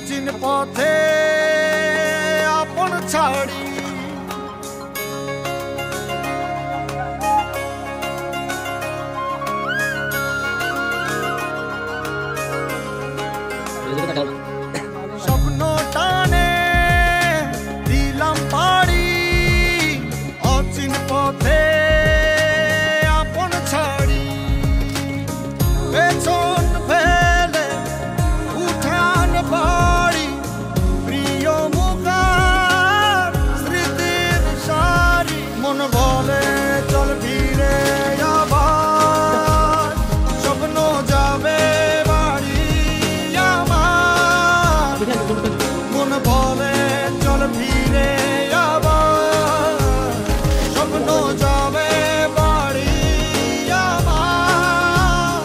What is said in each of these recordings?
অচিন পথে আপন ছাড়ি স্বপ্ন টানে দিলাম পাড়ি অচিন পথে আপন ছাড়ি পেছন ফেলে উঠান বাড়ি প্রিয় মুখার স্মৃতির সারি মন বলে চল ফিরে আবার স্বপ্ন যাবে বাড়ি আমার মন বলে চল ফিরে আবার স্বপ্ন যাবে বাড়ি আমার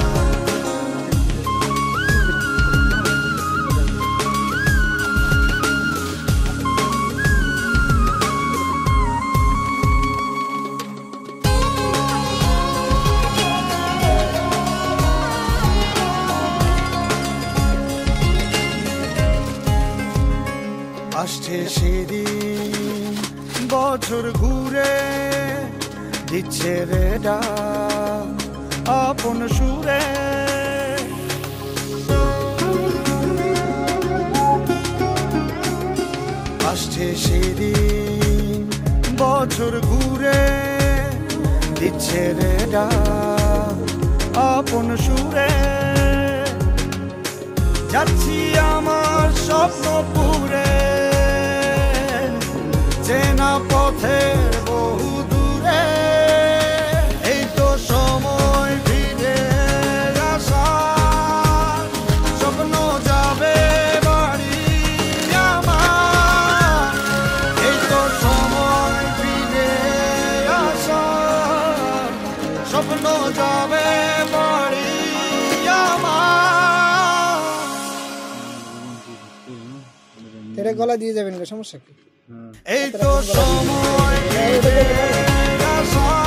আসছে সেদিন বছর ঘুরে দিচ্ছে রে ডাক আপন সুরে আসছে সেদিন বছর ঘুরে দিচ্ছে রে ডাক আপন সুরে যাচ্ছি আমার স্বপ্ন পুরে চেনা পথের বহু দূরে এই তো সময় ফিরে আসার স্বপ্ন যাবে বাড়ি আমার এই তো সময় ফিরে আসার স্বপ্ন যাবে বাড়ি আমার তেরে গলা দিয়ে যাবেন, সমস্যা কি? এই তো সময় ফিরে আসার